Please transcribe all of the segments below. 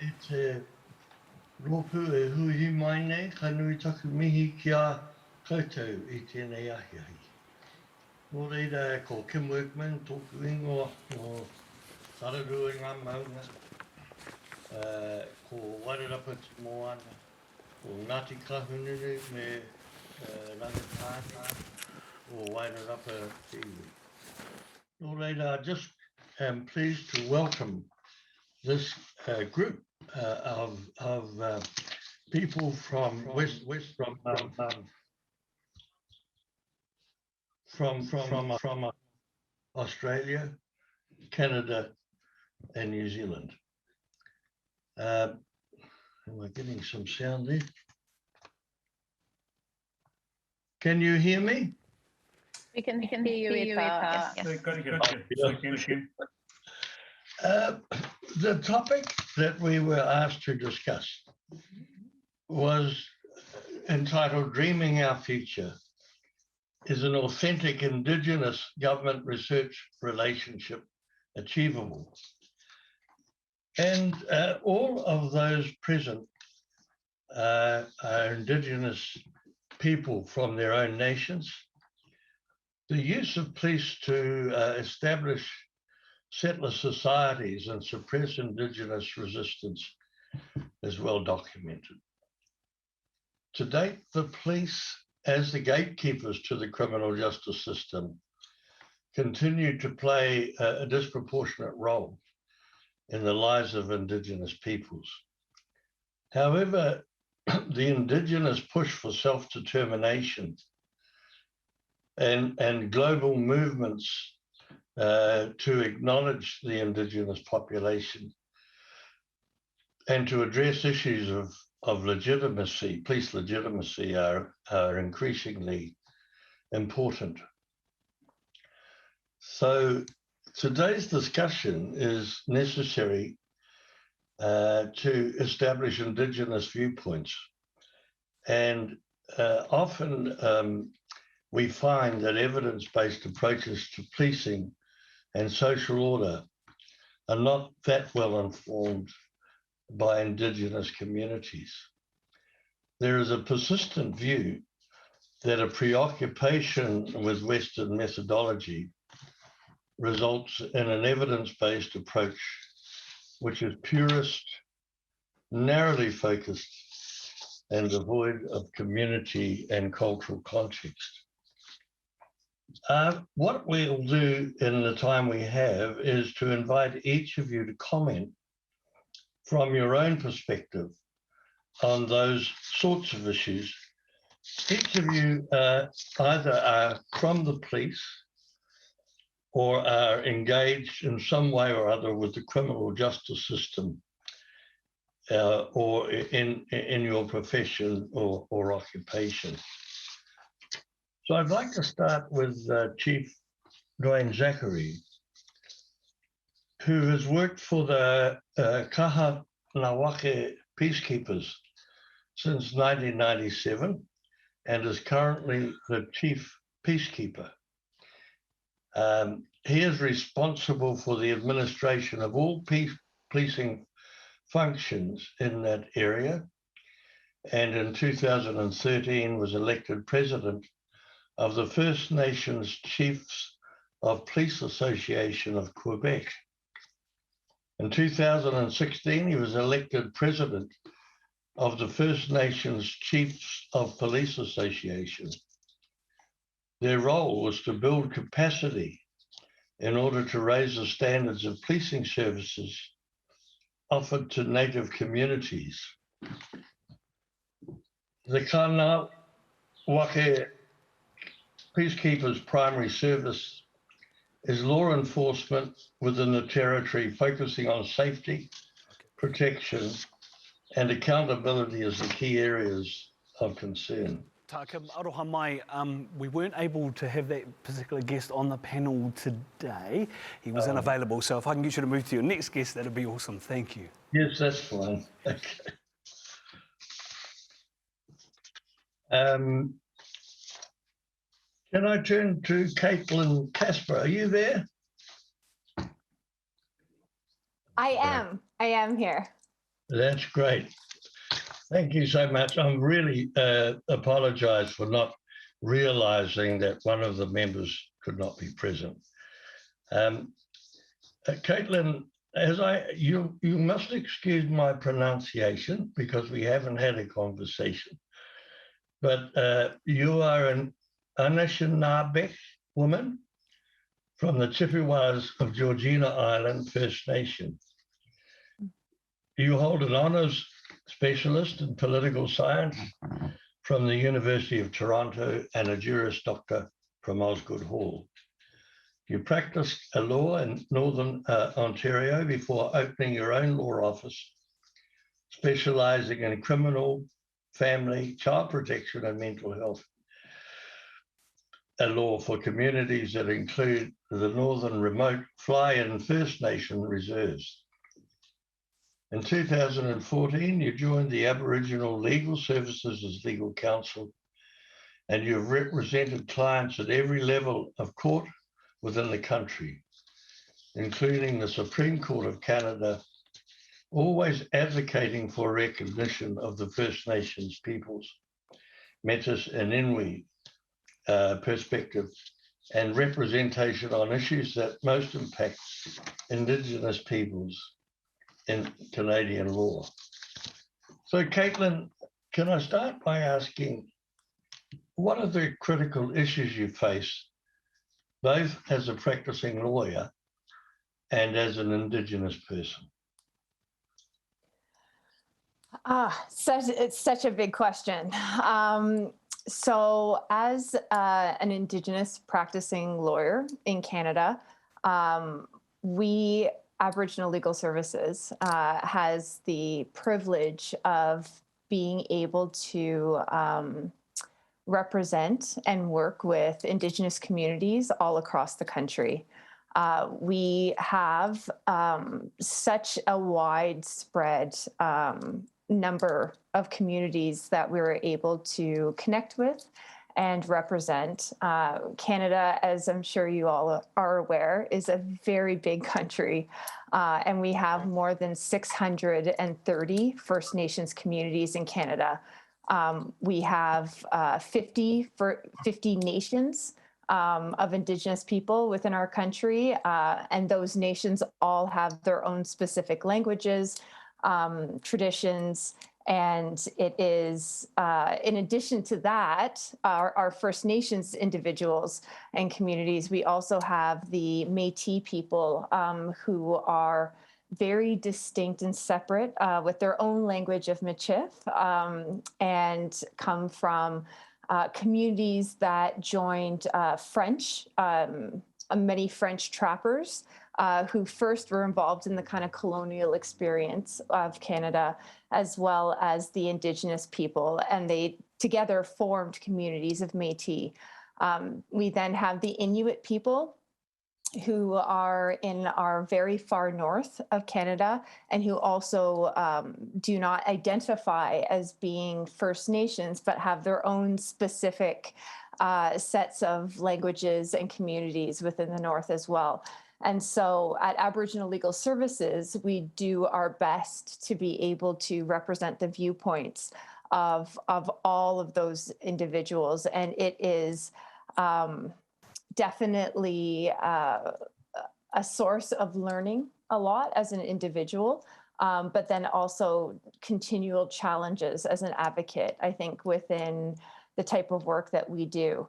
e te rōpū e hui mai nei, ka nui taku mihi ki a koutou i tēnei ahi ahi. Nō reira ko Kim Workman, tōku ingoa o Tararua i ngā maunga, ko Wairarapa te Moana, ko Ngāti Kahununu me Rangitāne, o Wairarapa te iwi. Nō reira, I just am pleased to welcome this group of people from from Australia, Canada, and New Zealand. Am I getting some sound there? Can you hear me? We can hear you, Yes. The topic that we were asked to discuss was entitled Dreaming Our Future is an Authentic Indigenous Government Research Relationship Achievable? And all of those present are Indigenous people from their own nations. The use of police to establish settler societies and suppress Indigenous resistance is well documented. To date, the police, as the gatekeepers to the criminal justice system, continue to play a disproportionate role in the lives of Indigenous peoples. However, the Indigenous push for self-determination and global movements to acknowledge the Indigenous population and to address issues of legitimacy, police legitimacy, are increasingly important. So today's discussion is necessary to establish Indigenous viewpoints. And often we find that evidence-based approaches to policing and social order are not that well informed by Indigenous communities. There is a persistent view that a preoccupation with Western methodology results in an evidence-based approach which is purist, narrowly focused, and devoid of community and cultural context. What we'll do in the time we have is to invite each of you to comment from your own perspective on those sorts of issues. Each of you either are from the police or are engaged in some way or other with the criminal justice system or in your profession or occupation. So I'd like to start with Chief Dwayne Zachary, who has worked for the Kahanawake Peacekeepers since 1997 and is currently the Chief Peacekeeper. He is responsible for the administration of all policing functions in that area, and in 2013 was elected president of the First Nations Chiefs of Police Association of Quebec. In 2016, he was elected president of the First Nations Chiefs of Police Association. Their role was to build capacity in order to raise the standards of policing services offered to Native communities. The Kahanawake Peacekeepers' primary service is law enforcement within the territory, focusing on safety, protection, and accountability as the key areas of concern. Tā Kim, aroha mai, we weren't able to have that particular guest on the panel today. He was unavailable, so if I can get you to move to your next guest, that'd be awesome. Thank you. Yes, that's fine. Okay. Can I turn to Caitlyn Kasper? Are you there? I am here. That's great. Thank you so much. I'm really apologise for not realising that one of the members could not be present. Caitlyn, you must excuse my pronunciation because we haven't had a conversation, but you are an Anishinaabe woman from the Chippewas of Georgina Island First Nation. You hold an honours specialist in political science from the University of Toronto and a Juris Doctor from Osgoode Hall. You practiced law in Northern Ontario before opening your own law office, specialising in criminal, family, child protection and mental health. A law for communities that include the Northern Remote Fly-in First Nation reserves. In 2014, you joined the Aboriginal Legal Services as legal counsel, and you've represented clients at every level of court within the country, including the Supreme Court of Canada, always advocating for recognition of the First Nations peoples, Metis and Inuit perspective, and representation on issues that most impact Indigenous peoples in Canadian law. So Caitlyn, can I start by asking, what are the critical issues you face, both as a practicing lawyer and as an Indigenous person? It's such a big question. So as an Indigenous practicing lawyer in Canada, Aboriginal Legal Services has the privilege of being able to represent and work with Indigenous communities all across the country. We have such a widespread number of communities that we were able to connect with and represent. Canada, as I'm sure you all are aware, is a very big country, and we have more than 630 First Nations communities in Canada. We have 50 nations of Indigenous people within our country, and those nations all have their own specific languages, traditions, and it is, in addition to that, our First Nations individuals and communities, we also have the Métis people who are very distinct and separate with their own language of Michif, and come from communities that joined French, many French trappers who first were involved in the kind of colonial experience of Canada, as well as the Indigenous people, and they together formed communities of Métis. We then have the Inuit people who are in our very far north of Canada and who also do not identify as being First Nations, but have their own specific sets of languages and communities within the north as well. And so at Aboriginal Legal Services, we do our best to be able to represent the viewpoints of all of those individuals. And it is definitely a source of learning a lot as an individual, but then also continual challenges as an advocate, I think, within the type of work that we do.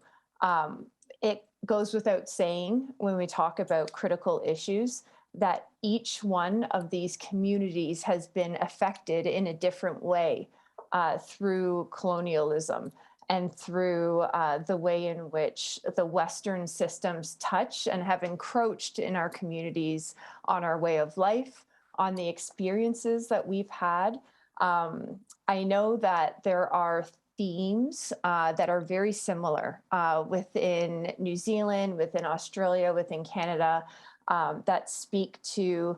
It goes without saying when we talk about critical issues that each one of these communities has been affected in a different way through colonialism and through the way in which the Western systems touch and have encroached in our communities on our way of life, on the experiences that we've had. I know that there are themes that are very similar within New Zealand, within Australia, within Canada, that speak to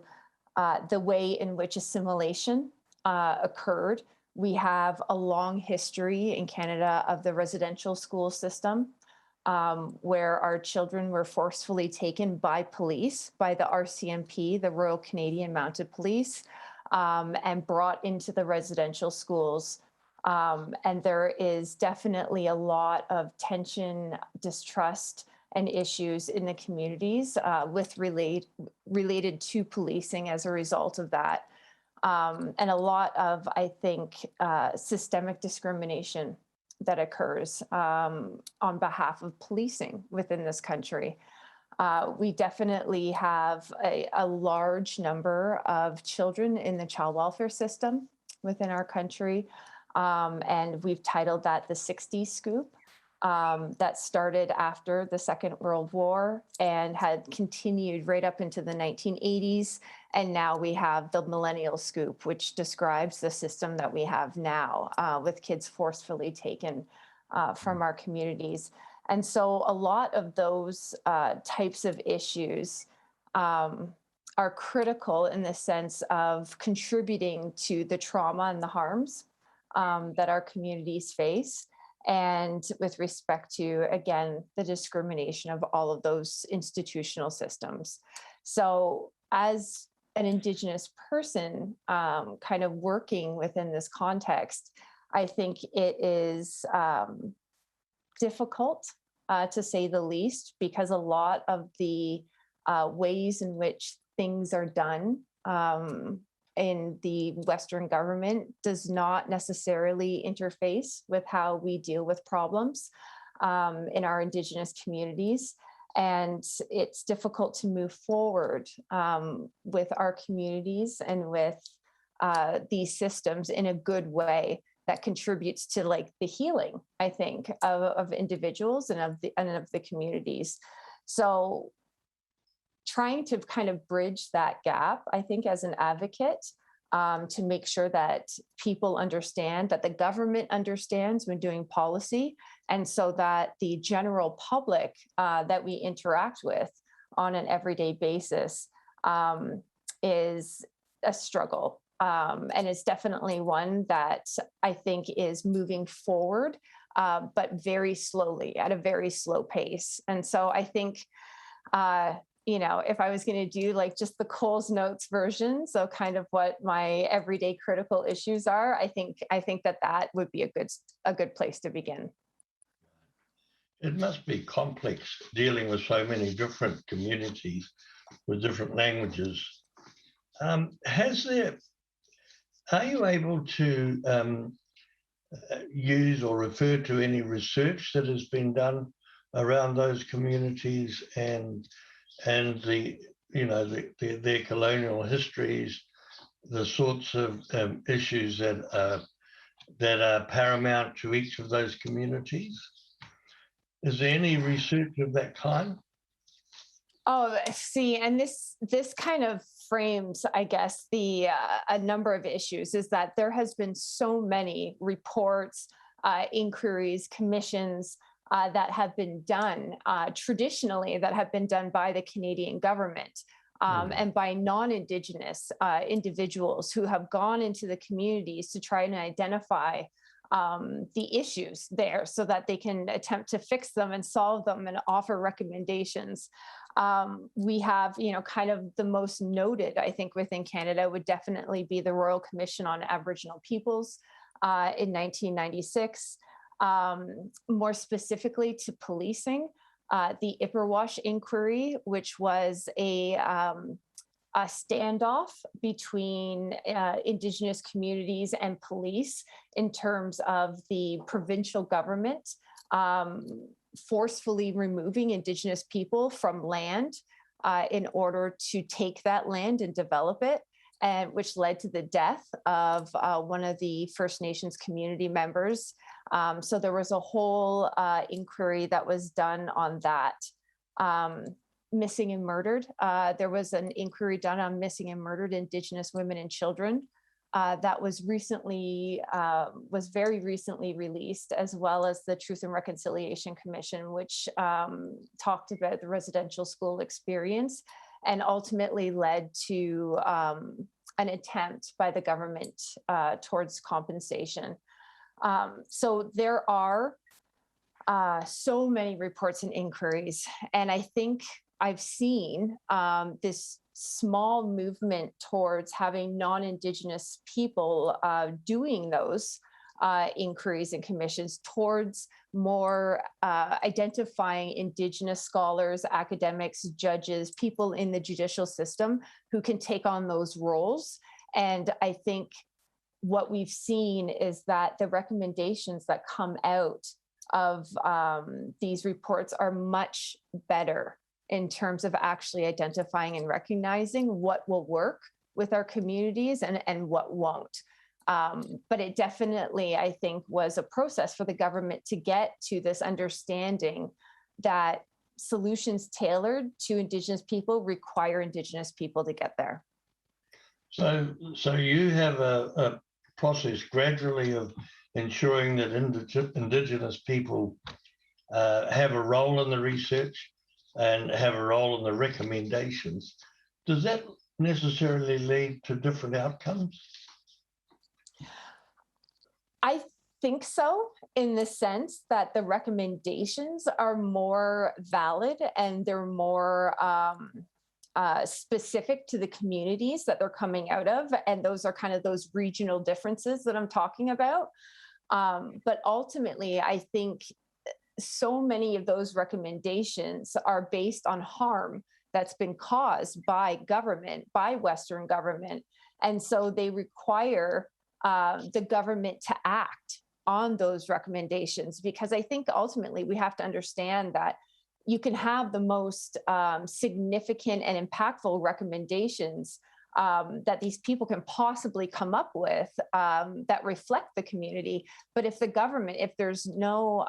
the way in which assimilation occurred. We have a long history in Canada of the residential school system, where our children were forcefully taken by police, by the RCMP, the Royal Canadian Mounted Police, and brought into the residential schools. And there is definitely a lot of tension, distrust, and issues in the communities related to policing as a result of that. And a lot of, I think, systemic discrimination that occurs on behalf of policing within this country. We definitely have a large number of children in the child welfare system within our country. And we've titled that the 60s Scoop. That started after the Second World War and had continued right up into the 1980s. And now we have the Millennial Scoop, which describes the system that we have now with kids forcefully taken from our communities. And so a lot of those types of issues are critical in the sense of contributing to the trauma and the harms that our communities face. And with respect to, again, the discrimination of all of those institutional systems. So as an Indigenous person kind of working within this context, I think it is difficult, to say the least, because a lot of the ways in which things are done in the Western government does not necessarily interface with how we deal with problems in our Indigenous communities. And it's difficult to move forward with our communities and with these systems in a good way that contributes to like the healing, I think, of individuals and of the communities. So trying to kind of bridge that gap, I think, as an advocate, to make sure that people understand, that the government understands when doing policy, and so that the general public that we interact with on an everyday basis is a struggle. And it's definitely one that I think is moving forward, but very slowly, at a very slow pace. And so I think, you know, if I was going to do like just the Coles Notes version, so kind of what my everyday critical issues are, I think that would be a good place to begin. It must be complex dealing with so many different communities with different languages. Are you able to use or refer to any research that has been done around those communities and the, you know, their colonial histories, the sorts of issues that are paramount to each of those communities? Is there any research of that kind? Oh, see, and this kind of frames, I guess, the a number of issues. Is that there has been so many reports, inquiries, commissions that have been done traditionally, that have been done by the Canadian government and by non-Indigenous individuals who have gone into the communities to try and identify the issues there so that they can attempt to fix them and solve them and offer recommendations. We have, you know, kind of the most noted, I think, within Canada would definitely be the Royal Commission on Aboriginal Peoples in 1996. More specifically to policing, the Ipperwash inquiry, which was a standoff between Indigenous communities and police in terms of the provincial government forcefully removing Indigenous people from land in order to take that land and develop it, and which led to the death of one of the First Nations community members. So there was a whole inquiry that was done on that. Missing and murdered. There was an inquiry done on missing and murdered Indigenous women and children that was very recently released, as well as the Truth and Reconciliation Commission, which talked about the residential school experience and ultimately led to an attempt by the government towards compensation. So there are so many reports and inquiries, and I think I've seen this small movement towards having non-Indigenous people doing those inquiries and commissions, towards more identifying Indigenous scholars, academics, judges, people in the judicial system who can take on those roles. And I think what we've seen is that the recommendations that come out of these reports are much better in terms of actually identifying and recognizing what will work with our communities and what won't. But it definitely, I think, was a process for the government to get to this understanding that solutions tailored to Indigenous people require Indigenous people to get there. So you have a process gradually of ensuring that Indigenous people have a role in the research and have a role in the recommendations. Does that necessarily lead to different outcomes? I think so, in the sense that the recommendations are more valid and they're more specific to the communities that they're coming out of. And those are kind of those regional differences that I'm talking about. But ultimately, I think so many of those recommendations are based on harm that's been caused by government, by Western government. And so they require the government to act on those recommendations, because I think ultimately we have to understand that you can have the most significant and impactful recommendations that these people can possibly come up with that reflect the community. But if the government, if there's no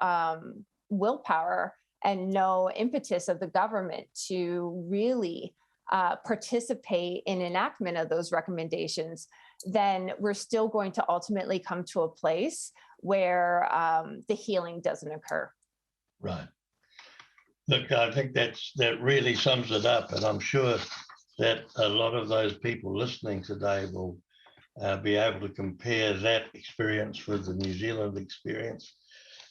willpower and no impetus of the government to really participate in enactment of those recommendations, then we're still going to ultimately come to a place where the healing doesn't occur. Right. Look, I think that really sums it up, and I'm sure that a lot of those people listening today will be able to compare that experience with the New Zealand experience.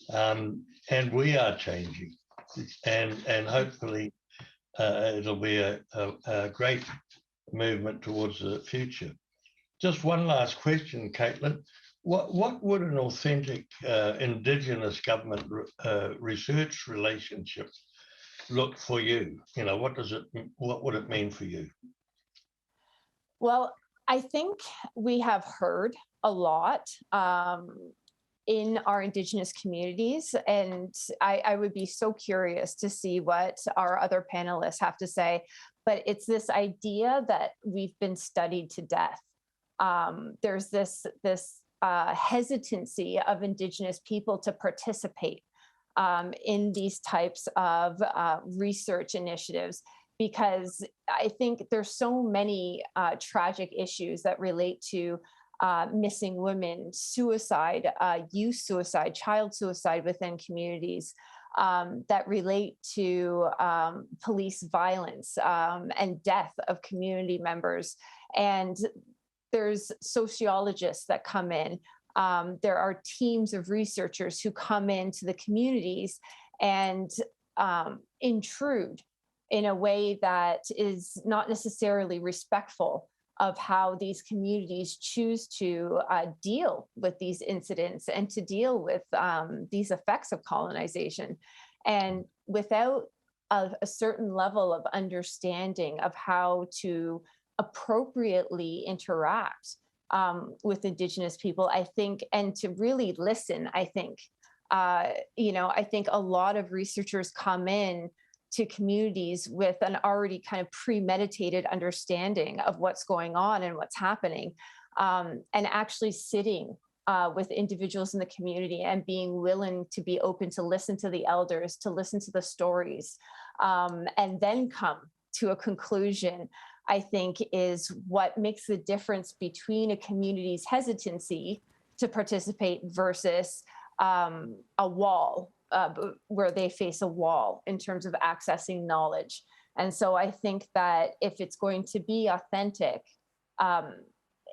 And we are changing, and hopefully it'll be a great movement towards the future. Just one last question, Caitlyn. What would an authentic Indigenous government research relationship look for you? You know, what would it mean for you? Well, I think we have heard a lot in our Indigenous communities, and I would be so curious to see what our other panelists have to say. But it's this idea that we've been studied to death. There's this hesitancy of Indigenous people to participate in these types of research initiatives, because I think there's so many tragic issues that relate to missing women, suicide, youth suicide, child suicide within communities, that relate to police violence and death of community members. And there's sociologists that come in. There are teams of researchers who come into the communities and intrude in a way that is not necessarily respectful of how these communities choose to deal with these incidents and to deal with these effects of colonization. And without a certain level of understanding of how to appropriately interact with Indigenous people, I think, and to really listen, I think, I think a lot of researchers come in to communities with an already kind of premeditated understanding of what's going on and what's happening, and actually sitting with individuals in the community and being willing to be open to listen to the elders, to listen to the stories, and then come to a conclusion, I think, is what makes the difference between a community's hesitancy to participate versus a wall, where they face a wall in terms of accessing knowledge. And so I think that if it's going to be authentic,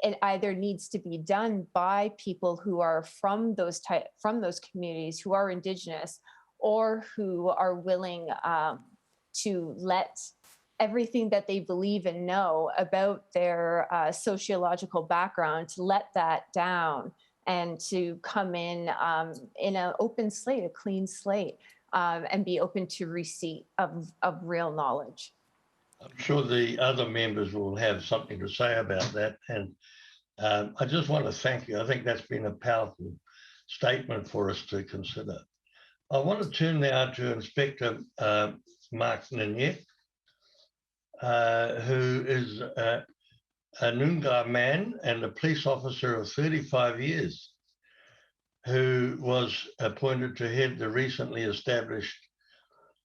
it either needs to be done by people who are from those communities, who are Indigenous, or who are willing to let everything that they believe and know about their sociological background, to let that down and to come in an open slate, a clean slate, and be open to receipt of real knowledge. I'm sure the other members will have something to say about that. And I just want to thank you. I think that's been a powerful statement for us to consider. I want to turn now to Inspector Maxnette, who is a Noongar man and a police officer of 35 years, who was appointed to head the recently established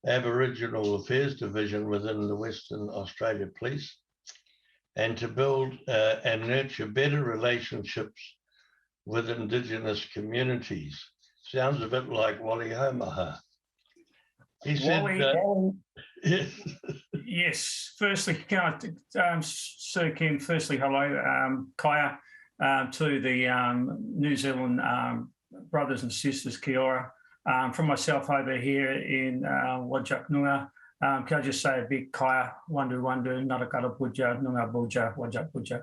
Aboriginal Affairs Division within the Western Australia Police, and to build and nurture better relationships with Indigenous communities. Sounds a bit like Wali Homaha. He said, yes, firstly, can I, Sir Kim, firstly, hello, Kaya, to the New Zealand brothers and sisters, kia ora. From myself over here in Wajak Noongar, can I just say a big kaya, wandu wandu, narakara buja, Noongar buja, Wajak buja.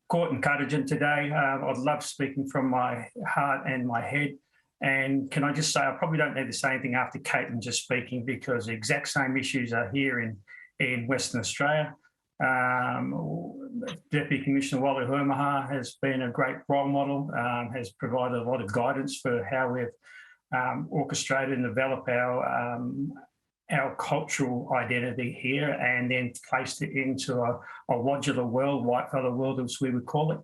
Court and Cardigan today. I love speaking from my heart and my head. And can I just say, I probably don't need to say anything after Caitlyn just speaking, because the exact same issues are here in Western Australia. Deputy Commissioner Wali Homaha has been a great role model, has provided a lot of guidance for how we've orchestrated and developed our cultural identity here, and then placed it into a modular world, white-collar world as we would call it,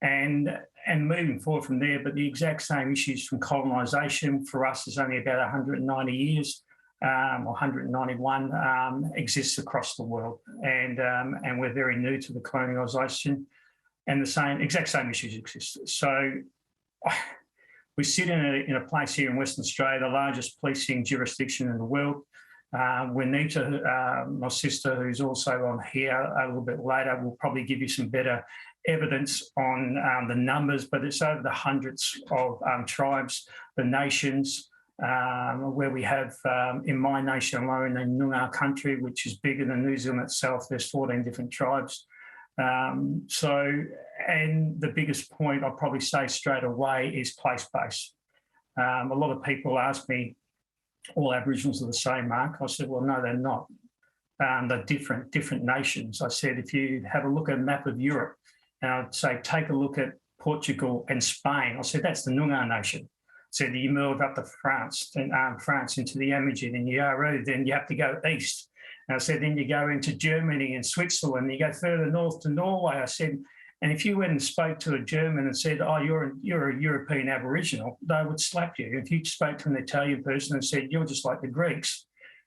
and moving forward from there. But the exact same issues from colonisation for us is only about 190 years. Or 191 exists across the world, and we're very new to the colonialisation, and the exact same issues exist. So we sit in a place here in Western Australia, the largest policing jurisdiction in the world. Wanita, my sister, who's also on here a little bit later, will probably give you some better evidence on the numbers, but it's over the hundreds of tribes, the nations. Where we have, in my nation alone, in Noongar country, which is bigger than New Zealand itself, there's 14 different tribes. And the biggest point I'll probably say straight away is place-based. A lot of people ask me, all Aboriginals are the same, Mark. I said, well, no, they're not. They're different nations. I said, if you have a look at a map of Europe, and I'd say, take a look at Portugal and Spain. I said, that's the Noongar nation. So you move up to France, then France into the Amazigh, and Yarra, then you have to go east. And I said, then you go into Germany and Switzerland, you go further north to Norway. I said, and if you went and spoke to a German and said, oh, you're a European Aboriginal, they would slap you. If you spoke to an Italian person and said, you're just like the Greeks,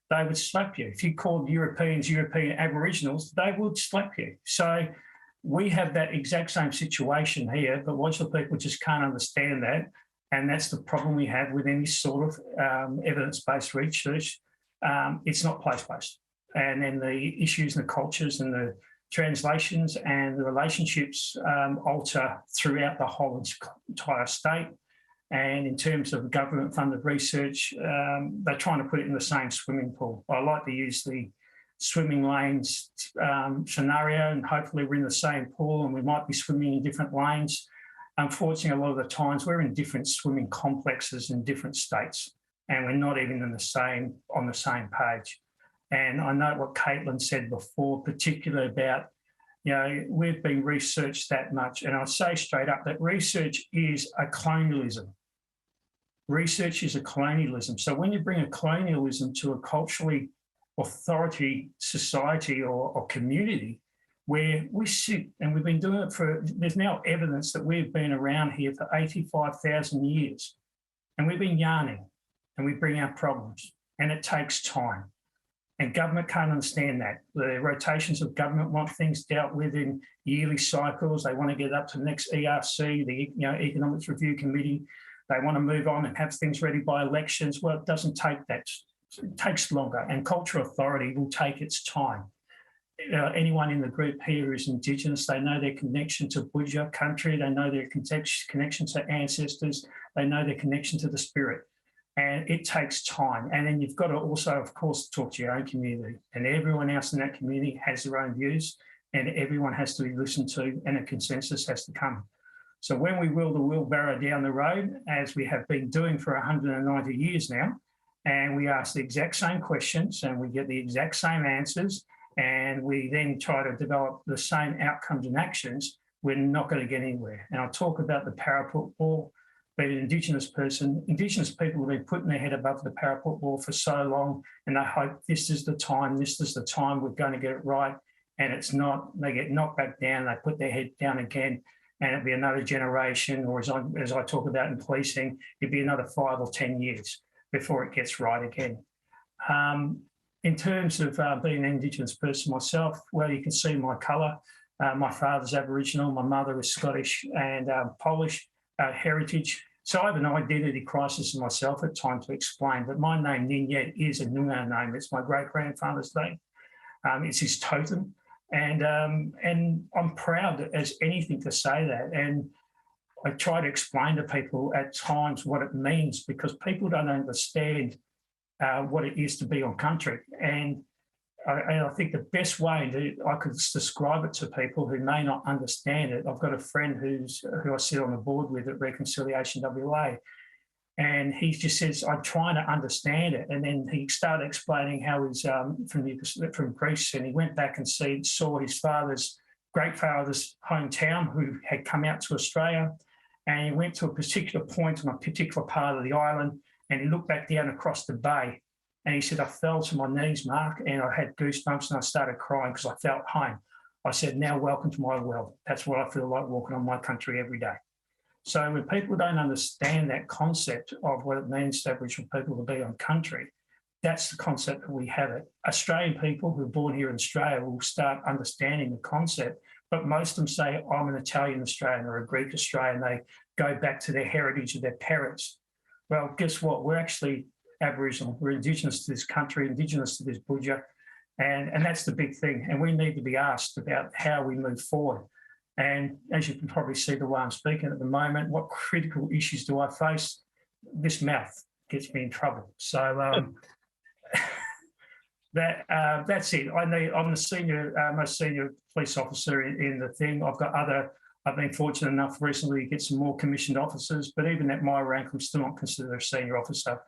they would slap you. If you called Europeans European Aboriginals, they would slap you. So we have that exact same situation here, but lots of people just can't understand that. And that's the problem we have with any sort of evidence-based research. It's not place-based. And then the issues and the cultures and the translations and the relationships alter throughout the whole entire state. And in terms of government-funded research, they're trying to put it in the same swimming pool. I like to use the swimming lanes scenario, and hopefully we're in the same pool and we might be swimming in different lanes. Unfortunately, a lot of the times we're in different swimming complexes in different states, and we're not even on the same page. And I know what Caitlyn said before, particularly about, we've been researched that much. And I'll say straight up that research is a colonialism. Research is a colonialism. So when you bring a colonialism to a culturally authority society or community, where we sit, and we've been doing it there's now evidence that we've been around here for 85,000 years, and we've been yarning, and we bring our problems, and it takes time. And government can't understand that. The rotations of government want things dealt with in yearly cycles. They want to get up to the next ERC, the Economics Review Committee. They want to move on and have things ready by elections. Well, it doesn't take that. It takes longer, and cultural authority will take its time. Anyone in the group here is Indigenous. They know their connection to Buja country. They know their connection to ancestors. They know their connection to the spirit. And it takes time. And then you've got to also, of course, talk to your own community. And everyone else in that community has their own views, and everyone has to be listened to, and a consensus has to come. So when we wheel the wheelbarrow down the road, as we have been doing for 190 years now, and we ask the exact same questions and we get the exact same answers, and we then try to develop the same outcomes and actions, we're not going to get anywhere. And I'll talk about the parapet wall. Being an Indigenous person, Indigenous people have been putting their head above the parapet wall for so long, and they hope this is the time we're going to get it right. And it's not. They get knocked back down, they put their head down again, and it'll be another generation, or as I talk about in policing, it'll be another 5 or 10 years before it gets right again. In terms of being an Indigenous person myself, well, you can see my colour. My father's Aboriginal, my mother is Scottish and Polish heritage. So I have an identity crisis in myself at times to explain, but my name, Ninyett, is a Noongar name. It's my great-grandfather's name. It's his totem. And I'm proud as anything to say that. And I try to explain to people at times what it means, because people don't understand what it is to be on country. And I think the best way I could describe it to people who may not understand it. I've got a friend who I sit on the board with at Reconciliation WA, and he just says, I'm trying to understand it. And then he started explaining how he's from Greece, and he went back and saw his great-father's hometown, who had come out to Australia, and he went to a particular point on a particular part of the island, and he looked back down across the bay. And he said, I fell to my knees, Mark, and I had goosebumps and I started crying because I felt home. I said, now welcome to my world. That's what I feel like walking on my country every day. So when people don't understand that concept of what it means to Aboriginal people to be on country, that's the concept that we have it. Australian people who are born here in Australia will start understanding the concept, but most of them say, I'm an Italian Australian or a Greek Australian. They go back to their heritage of their parents. Well, guess what? We're actually Aboriginal. We're Indigenous to this country, Indigenous to this budget, and that's the big thing. And we need to be asked about how we move forward. And as you can probably see the way I'm speaking at the moment, what critical issues do I face? This mouth gets me in trouble. So that's it. I'm the most senior police officer in the thing. I've been fortunate enough recently to get some more commissioned officers, but even at my rank, I'm still not considered a senior officer.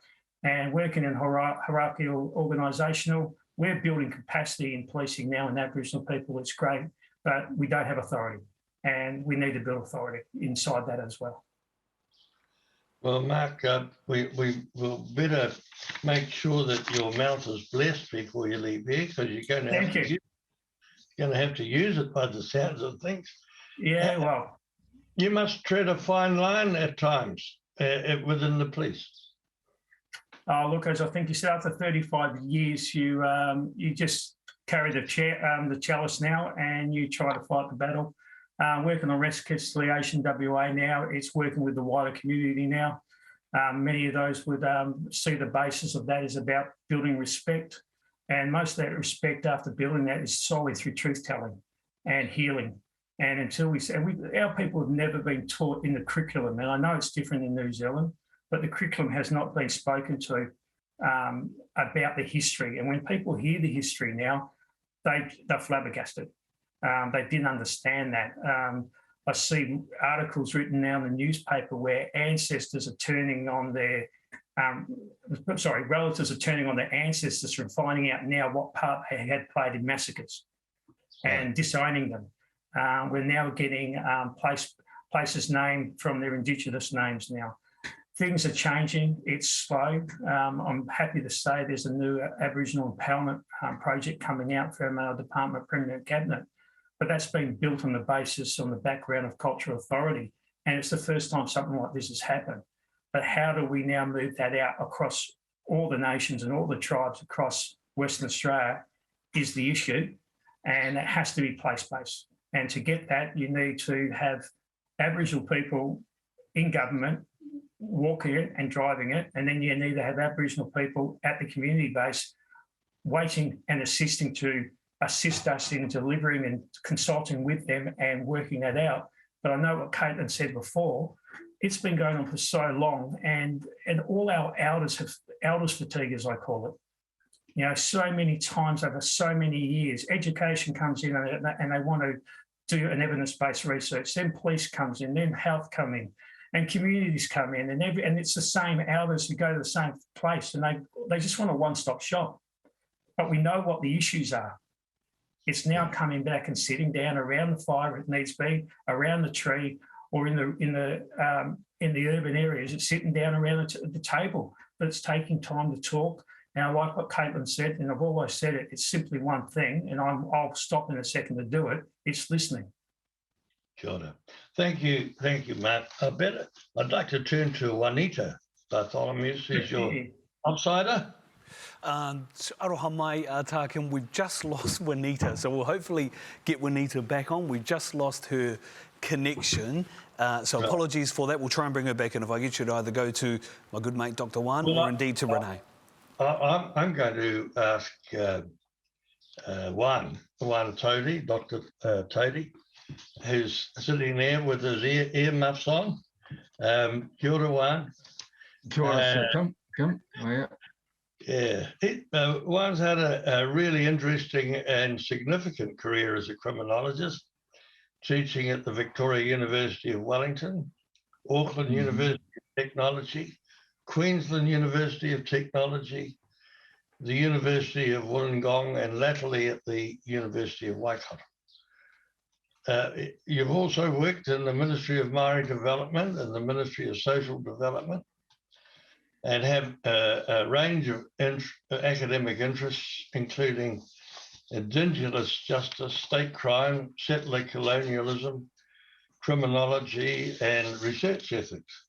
And working in hierarchical organisational, we're building capacity in policing now in Aboriginal people. It's great, but we don't have authority, and we need to build authority inside that as well. Well, Mark, we will better make sure that your mouth is blessed before you leave here, because you're going to have to use it by the sounds of things. Yeah, well, you must tread a fine line at times within the police. Look, as I think you said, after 35 years, you just carry the chalice now, and you try to fight the battle. Working on Reconciliation WA now, it's working with the wider community now. Many of those would see the basis of that is about building respect, and most of that respect after building that is solely through truth-telling and healing. And until our people have never been taught in the curriculum, and I know it's different in New Zealand, but the curriculum has not been spoken to about the history. And when people hear the history now, they're flabbergasted. They didn't understand that. I see articles written now in the newspaper where ancestors are turning on their, relatives are turning on their ancestors from finding out now what part they had played in massacres and disowning them. We're now getting places named from their Indigenous names now. Things are changing. It's slow. I'm happy to say there's a new Aboriginal empowerment project coming out from our Department of Permanent Cabinet, but that's been built on the background of cultural authority. And it's the first time something like this has happened. But how do we now move that out across all the nations and all the tribes across Western Australia is the issue, and it has to be place-based. And to get that, you need to have Aboriginal people in government walking it and driving it, and then you need to have Aboriginal people at the community base waiting and assisting to assist us in delivering and consulting with them and working that out. But I know what Caitlyn said before, it's been going on for so long, and all our elders have elders fatigue, as I call it. You know, so many times over so many years, education comes in and they want to do an evidence-based research. Then police comes in, then health come in, and communities come in, and it's the same elders who go to the same place, and they just want a one-stop shop. But we know what the issues are. It's now coming back and sitting down around the fire if needs be, around the tree, or in the urban areas. It's sitting down around the table, but it's taking time to talk. Now, like what Caitlyn said, and I've always said it, it's simply one thing, and I'll stop in a second to do it. It's listening. Sure. Thank you, Matt. I'd like to turn to Juanita. Bartholomeusz is your outsider. Aroha mai, Tā Kim, we've just lost Wanita, so we'll hopefully get Wanita back on. We just lost her connection, so apologies for that. We'll try and bring her back in. If I get you to either go to my good mate, Dr. Juan, or indeed to Renee. I'm going to ask Juan Tauri, Dr. Tauri, who's sitting there with his ear muffs on. Kia ora, Juan. Kia ora, Kim. Oh, yeah. Juan's had a really interesting and significant career as a criminologist, teaching at the Victoria University of Wellington, Auckland University of Technology, Queensland University of Technology, the University of Wollongong, and latterly at the University of Waikato. You've also worked in the Ministry of Māori Development and the Ministry of Social Development, and have a range of academic interests, including Indigenous justice, state crime, settler colonialism, criminology, and research ethics.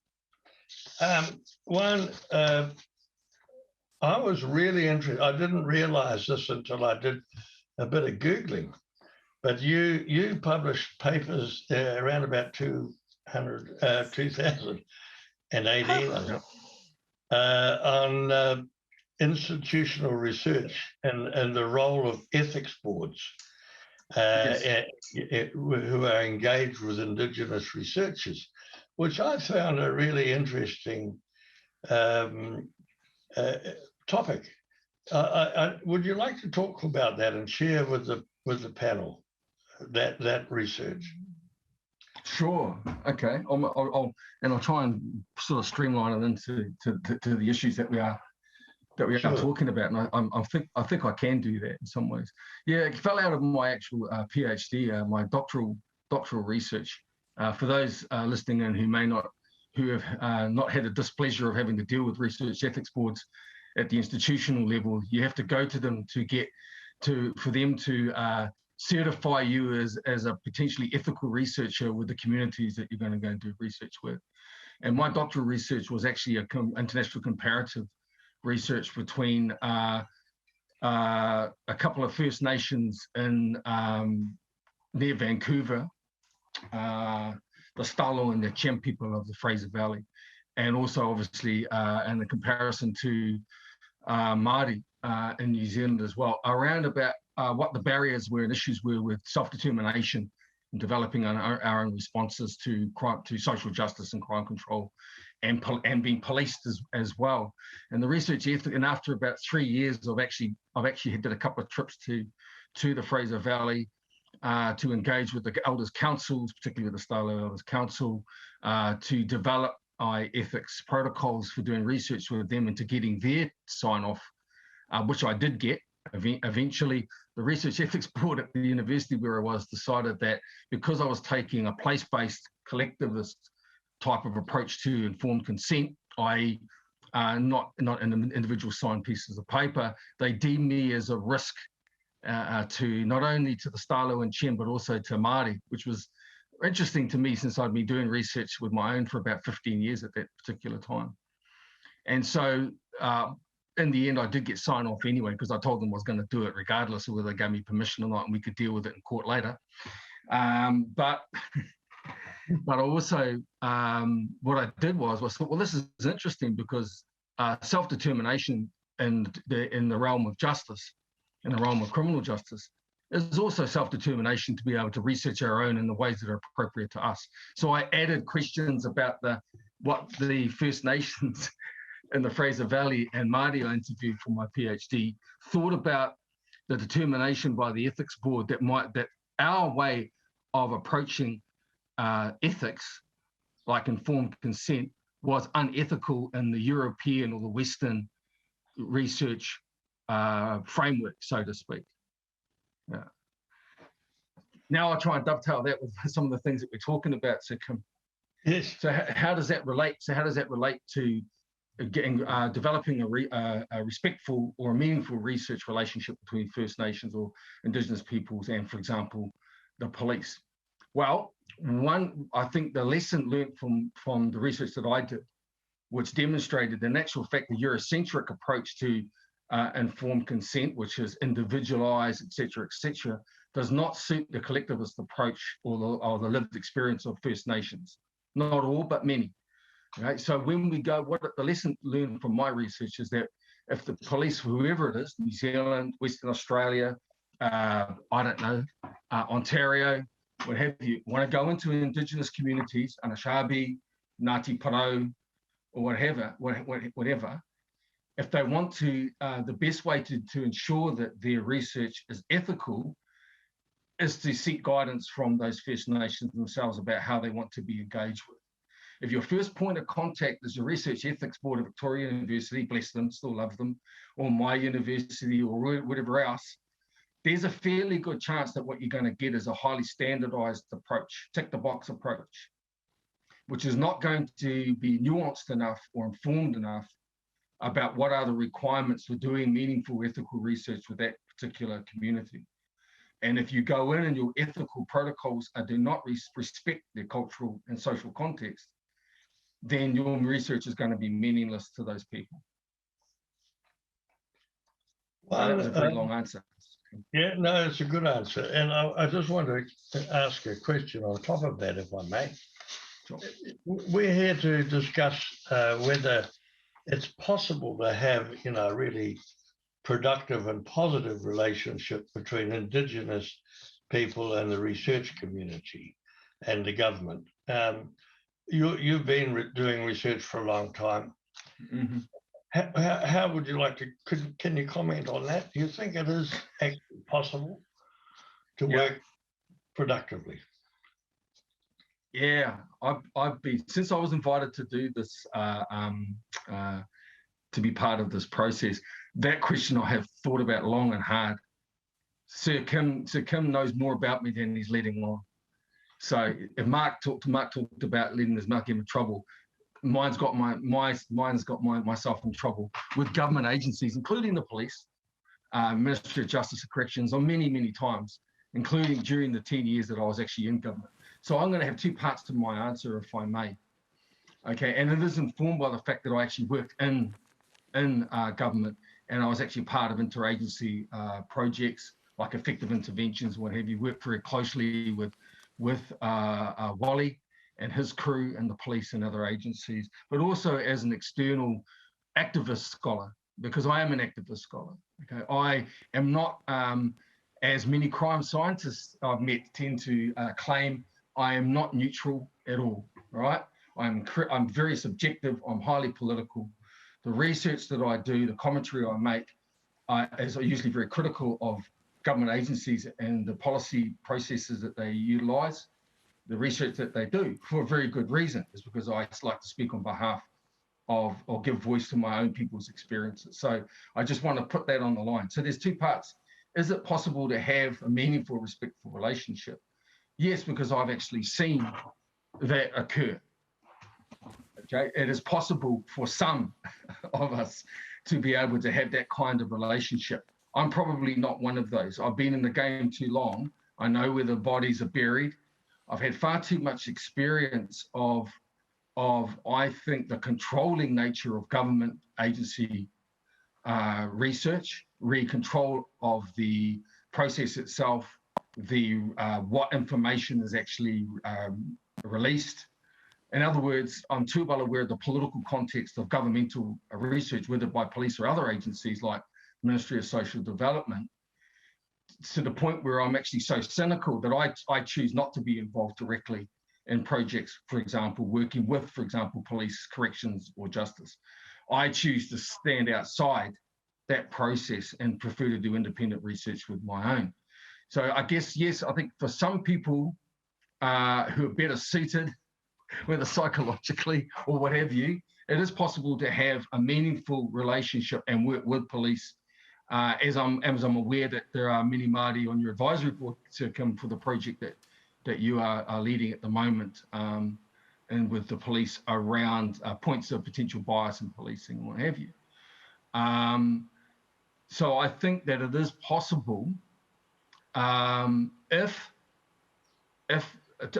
One, I was really interested. I didn't realize this until I did a bit of Googling, but you published papers around about 2018 on institutional research and the role of ethics boards who are engaged with Indigenous researchers, which I found a really interesting topic. Would you like to talk about that and share with the panel that research? Sure. Okay. I'll try and sort of streamline it into the issues that we are talking about, and I think I can do that in some ways. Yeah, it fell out of my actual PhD, my doctoral research. For those listening in who have not had the displeasure of having to deal with research ethics boards at the institutional level, you have to go to them for them to certify you as a potentially ethical researcher with the communities that you're going to go and do research with. And my doctoral research was actually international comparative research between a couple of First Nations in near Vancouver, the Stalo and the Chem people of the Fraser Valley, and also obviously in the comparison to Māori in New Zealand as well, around about what the barriers were and issues were with self-determination and developing our own responses to crime, to social justice and crime control, and being policed as well. And the research ethic, and after about 3 years, I've actually did a couple of trips to the Fraser Valley to engage with the Elders Councils, particularly with the Stalo Elders Council, to develop ethics protocols for doing research with them and to getting their sign-off, which I did get. Eventually, the Research Ethics Board at the university where I was decided that because I was taking a place-based collectivist type of approach to informed consent, not an individual signed pieces of paper, they deemed me as a risk to not only to the Stalo and Chem, but also to Māori, which was interesting to me since I'd been doing research with my own for about 15 years at that particular time. And so in the end, I did get sign off anyway, because I told them I was going to do it regardless of whether they gave me permission or not, and we could deal with it in court later. But also what I did was I thought, well, this is interesting because self-determination in the realm of justice, in the realm of criminal justice, There's also self-determination to be able to research our own in the ways that are appropriate to us. So I added questions about what the First Nations in the Fraser Valley and Māori I interviewed for my PhD thought about the determination by the ethics board that our way of approaching ethics, like informed consent, was unethical in the European or the Western research framework, so to speak. Yeah. Now I'll try and dovetail that with some of the things that we're talking about. So, Yes. So how does that relate? So how does that relate to developing a respectful or a meaningful research relationship between First Nations or Indigenous peoples and, for example, the police? Well, I think the lesson learned from the research that I did, which demonstrated in actual fact the Eurocentric approach to informed consent, which is individualized, et cetera, does not suit the collectivist approach or the lived experience of First Nations. Not all, but many. Right? So when we go, the lesson learned from my research is that if the police, whoever it is, New Zealand, Western Australia, I don't know, Ontario, what have you, want to go into Indigenous communities, Anishinaabe, Ngāti Porou, or whatever, if they want to, the best way to ensure that their research is ethical is to seek guidance from those First Nations themselves about how they want to be engaged with. If your first point of contact is the Research Ethics Board of Victoria University, bless them, still love them, or my university or whatever else, there's a fairly good chance that what you're going to get is a highly standardized approach, tick the box approach, which is not going to be nuanced enough or informed enough about what are the requirements for doing meaningful ethical research with that particular community. And if you go in and your ethical protocols do not respect their cultural and social context, then your research is going to be meaningless to those people. Well, that was a very long answer. Yeah, no, it's a good answer. And I just want to ask a question on top of that, if I may. Sure. We're here to discuss whether it's possible to have, really productive and positive relationship between Indigenous people and the research community and the government. You've been doing research for a long time. Mm-hmm. How would you like to, can you comment on that? Do you think it is actually possible to work productively? Yeah, I've been, since I was invited to do this, to be part of this process, that question I have thought about long and hard. Sir Kim knows more about me than he's letting on. So if Mark talked about letting his mouth get in trouble, mine's got myself in trouble with government agencies, including the police, Ministry of Justice and Corrections, on many times, including during the 10 years that I was actually in government. So I'm going to have two parts to my answer, if I may. Okay, and it is informed by the fact that I actually worked in government, and I was actually part of interagency projects like effective interventions, what have you. Worked very closely with Wally and his crew and the police and other agencies, but also as an external activist scholar, because I am an activist scholar. Okay, I am not, as many crime scientists I've met tend to claim, I am not neutral at all. Right? I'm very subjective. I'm highly political. The research that I do, the commentary I make, is usually very critical of government agencies and the policy processes that they utilise. The research that they do, for a very good reason, is because I like to speak on behalf of, or give voice to my own people's experiences. So I just want to put that on the line. So there's two parts. Is it possible to have a meaningful, respectful relationship? Yes, because I've actually seen that occur. Okay, it is possible for some of us to be able to have that kind of relationship. I'm probably not one of those. I've been in the game too long. I know where the bodies are buried. I've had far too much experience of I think, the controlling nature of government agency research, control of the process itself, the what information is actually released. In other words, I'm too well aware of the political context of governmental research, whether by police or other agencies like Ministry of Social Development, to the point where I'm actually so cynical that I choose not to be involved directly in projects, for example, working with, for example, police, corrections, or justice. I choose to stand outside that process and prefer to do independent research with my own. So I guess, yes, I think for some people who are better suited, whether psychologically or what have you, it is possible to have a meaningful relationship and work with police. As I'm aware that there are many Māori on your advisory board to come for the project that you are leading at the moment, and with the police around points of potential bias in policing and what have you. So I think that it is possible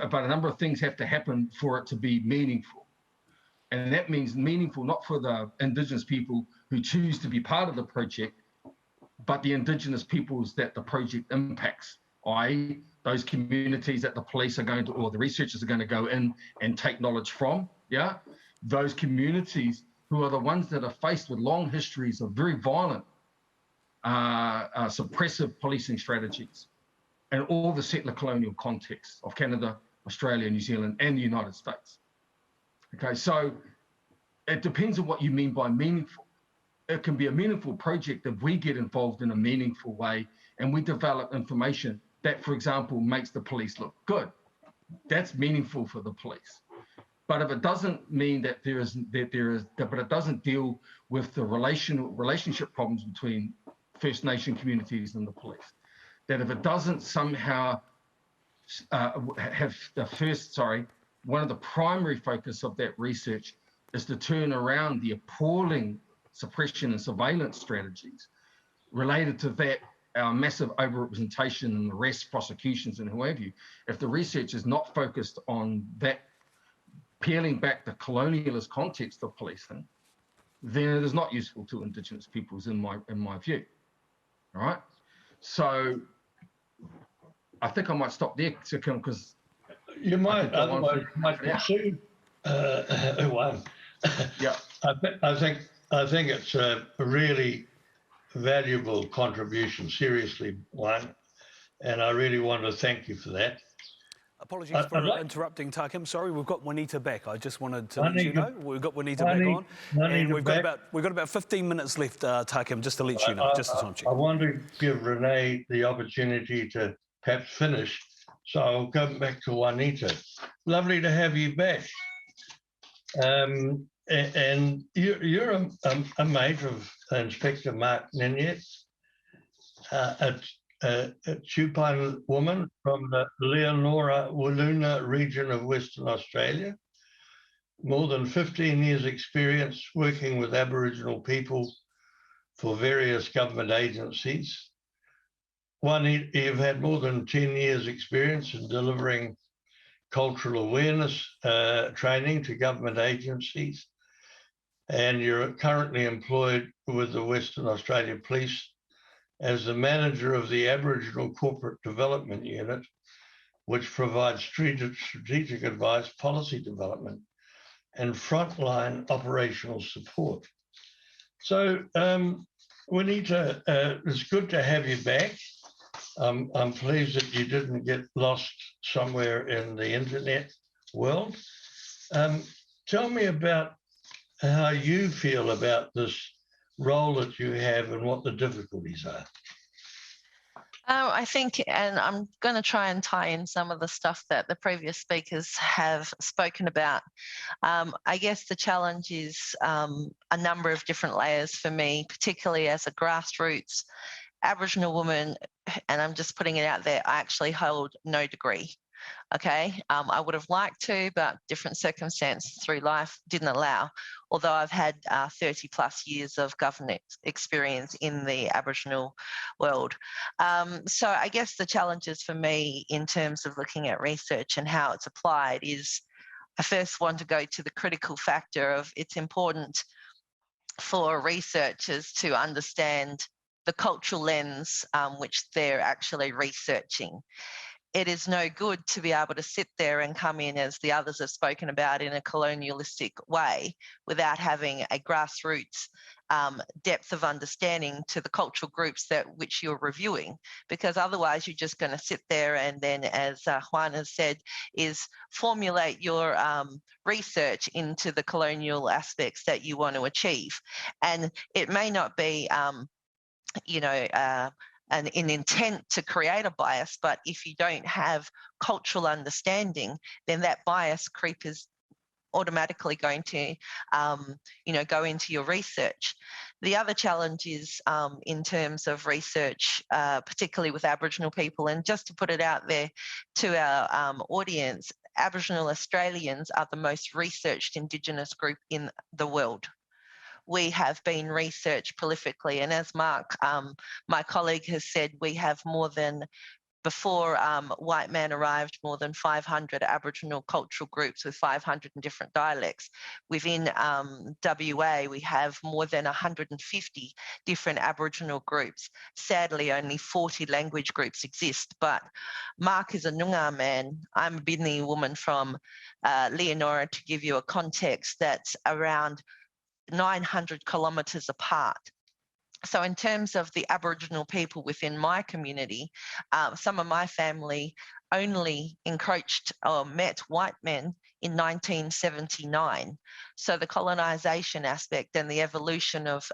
but a number of things have to happen for it to be meaningful. And that means meaningful not for the Indigenous people who choose to be part of the project, but the Indigenous peoples that the project impacts, i.e. those communities that the police are going to, or the researchers are going to go in and take knowledge from, yeah? Those communities who are the ones that are faced with long histories of very violent, suppressive policing strategies, and all the settler colonial contexts of Canada, Australia, New Zealand, and the United States. Okay, so it depends on what you mean by meaningful. It can be a meaningful project if we get involved in a meaningful way and we develop information that, for example, makes the police look good. That's meaningful for the police. But if it doesn't mean that but it doesn't deal with the relationship problems between First Nation communities and the police, that if it doesn't somehow have one of the primary focus of that research is to turn around the appalling suppression and surveillance strategies related to that, our massive overrepresentation and arrests, prosecutions, and who have you. If the research is not focused on that, peeling back the colonialist context of policing, then it is not useful to Indigenous peoples in my view. All right. So I think I might stop there, Tā Kim, because you might otherwise pursue Juan. Yeah. I think it's a really valuable contribution, seriously, Juan, and I really want to thank you for that. Apologies for interrupting, Tā Kim. Sorry, we've got Wanita back. I just wanted to let you know we've got Wanita back on, and we've got about 15 minutes left, Tā Kim, just to let you know, just a time check. I want to give Renee the opportunity to perhaps finish, so I'll come back to Wanita. Lovely to have you back. And you're a mate of Inspector Mark Ninyett, a Tupan woman from the Leonora Wollona region of Western Australia. More than 15 years experience working with Aboriginal people for various government agencies. One, you've had more than 10 years experience in delivering cultural awareness training to government agencies, and you're currently employed with the Western Australia Police as the manager of the Aboriginal Corporate Development Unit, which provides strategic advice, policy development, and frontline operational support. So, Wanita, it's good to have you back. I'm pleased that you didn't get lost somewhere in the internet world. Tell me about how you feel about this role that you have and what the difficulties are. I think, and I'm going to try and tie in some of the stuff that the previous speakers have spoken about. I guess the challenge is a number of different layers for me, particularly as a grassroots Aboriginal woman, and I'm just putting it out there, I actually hold no degree. Okay, I would have liked to, but different circumstances through life didn't allow, although I've had 30 plus years of government experience in the Aboriginal world. So I guess the challenges for me in terms of looking at research and how it's applied is, I first want to go to the critical factor of it's important for researchers to understand the cultural lens which they're actually researching. it is no good to be able to sit there and come in, as the others have spoken about, in a colonialistic way without having a grassroots depth of understanding to the cultural groups that which you're reviewing, because otherwise you're just going to sit there and then, as Juan has said, is formulate your research into the colonial aspects that you want to achieve. And it may not be, an intent to create a bias, but if you don't have cultural understanding, then that bias creep is automatically going to, go into your research. The other challenge is in terms of research, particularly with Aboriginal people, and just to put it out there to our audience, Aboriginal Australians are the most researched Indigenous group in the world. We have been researched prolifically, and as Mark, my colleague, has said, we have more than, before white man arrived, more than 500 Aboriginal cultural groups with 500 different dialects. Within WA, we have more than 150 different Aboriginal groups. Sadly, only 40 language groups exist, but Mark is a Noongar man. I'm a Bidini woman from Leonora, to give you a context, that's around 900 kilometres apart. So in terms of the Aboriginal people within my community, some of my family only encroached or met white men in 1979. So the colonisation aspect and the evolution of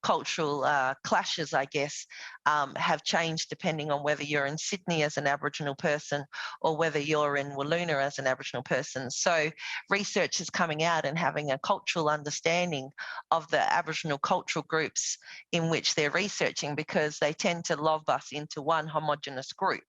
cultural clashes, I guess, have changed depending on whether you're in Sydney as an Aboriginal person or whether you're in Walloona as an Aboriginal person. So research is coming out and having a cultural understanding of the Aboriginal cultural groups in which they're researching, because they tend to lob us into one homogenous group.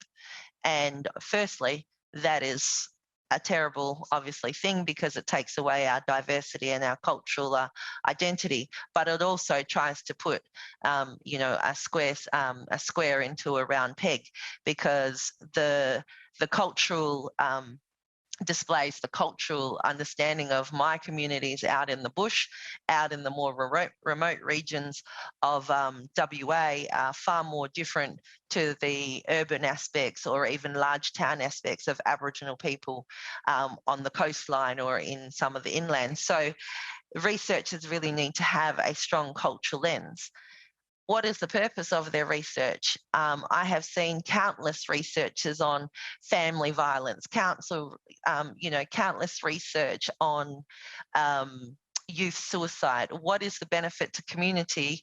And firstly, that is a terrible, obviously, thing, because it takes away our diversity and our cultural identity. But it also tries to put, a square into a round peg, because the cultural displays the cultural understanding of my communities out in the bush, out in the more remote regions of WA, are far more different to the urban aspects or even large town aspects of Aboriginal people on the coastline or in some of the inland. So researchers really need to have a strong cultural lens. What is the purpose of their research? I have seen countless researchers on family violence, countless research on youth suicide. What is the benefit to community?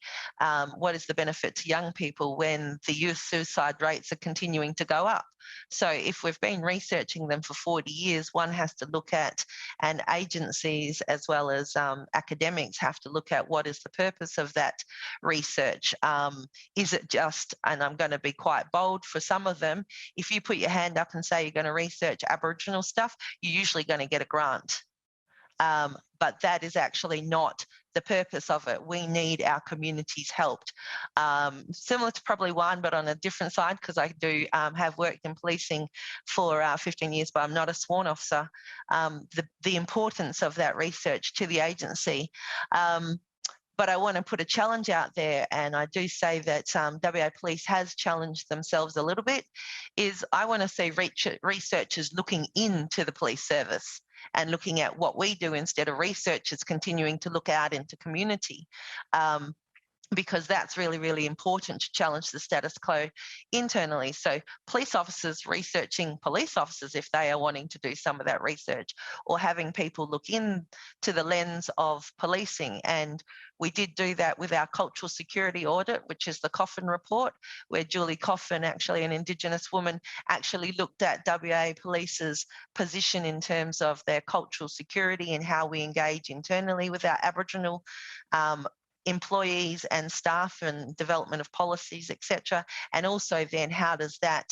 What is the benefit to young people when the youth suicide rates are continuing to go up? So if we've been researching them for 40 years, one has to look at, and agencies as well as academics have to look at, what is the purpose of that research? Is it just, and I'm going to be quite bold for some of them, if you put your hand up and say you're going to research Aboriginal stuff, you're usually going to get a grant. But that is actually not the purpose of it. We need our communities helped. Similar to probably Juan, but on a different side, because I do have worked in policing for 15 years, but I'm not a sworn officer. The importance of that research to the agency. But I want to put a challenge out there, and I do say that WA Police has challenged themselves a little bit, is I want to see researchers looking into the police service and looking at what we do instead of researchers continuing to look out into community. Because that's really, really important to challenge the status quo internally. So police officers researching police officers, if they are wanting to do some of that research, or having people look into the lens of policing. And we did do that with our cultural security audit, which is the Coffin report, where Julie Coffin, actually an Indigenous woman, actually looked at WA Police's position in terms of their cultural security and how we engage internally with our Aboriginal employees and staff and development of policies, etc. And also then how does that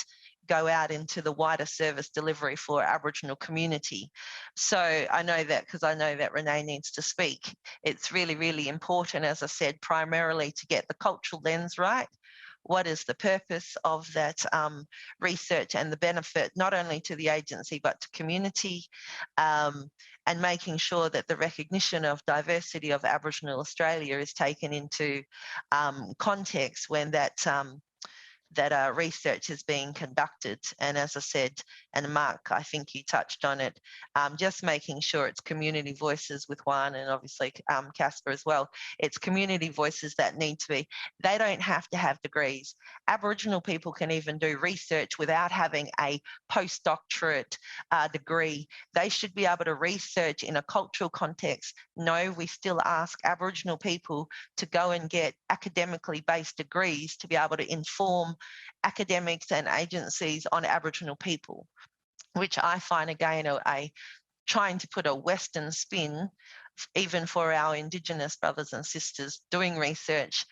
go out into the wider service delivery for Aboriginal community. So I know that, because I know that Renee needs to speak, it's really, really important, as I said, primarily to get the cultural lens right. What is the purpose of that research and the benefit not only to the agency but to community, and making sure that the recognition of diversity of Aboriginal Australia is taken into context when that that research is being conducted. And as I said, and Mark, I think you touched on it, just making sure it's community voices with Juan and obviously Kasper as well. It's community voices that need to be, they don't have to have degrees. Aboriginal people can even do research without having a postdoctorate degree. They should be able to research in a cultural context. No, we still ask Aboriginal people to go and get academically based degrees to be able to inform academics and agencies on Aboriginal people, which I find again a trying to put a Western spin, even for our Indigenous brothers and sisters doing research,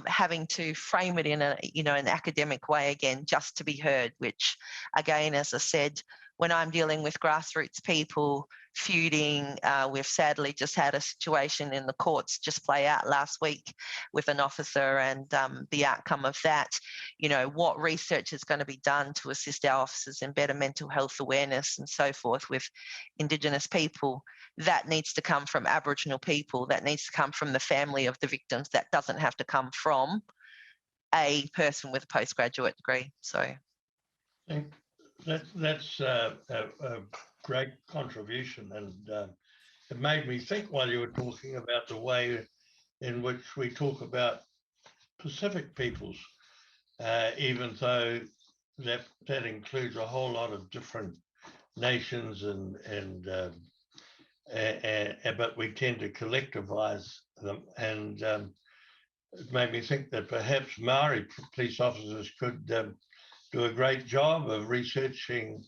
having to frame it in an academic way again, just to be heard, which again, as I said, when I'm dealing with grassroots people feuding, we've sadly just had a situation in the courts just play out last week with an officer, and the outcome of that, what research is going to be done to assist our officers in better mental health awareness and so forth with Indigenous people. That needs to come from Aboriginal people. That needs to come from the family of the victims. That doesn't have to come from a person with a postgraduate degree. So that's a great contribution, and it made me think while you were talking about the way in which we talk about Pacific peoples, even though that includes a whole lot of different nations, but we tend to collectivize them, and it made me think that perhaps Maori police officers could do a great job of researching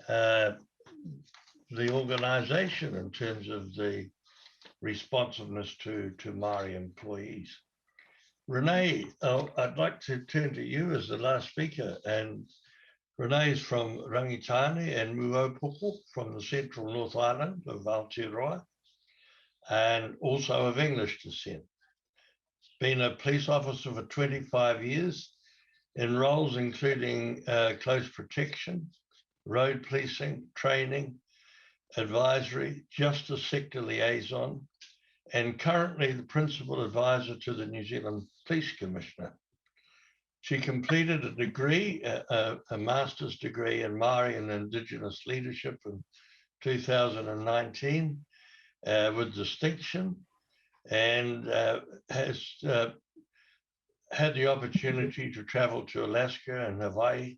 the organisation in terms of the responsiveness to Maori employees. Renee, I'd like to turn to you as the last speaker, and Renee is from Rangitane and Muopoko from the central North Island of Aotearoa, and also of English descent. Been a police officer for 25 years in roles including close protection, road policing, training, advisory, justice sector liaison, and currently the principal advisor to the New Zealand Police Commissioner. She completed a degree, a master's degree in Māori and Indigenous leadership in 2019 with distinction, and has had the opportunity to travel to Alaska and Hawaii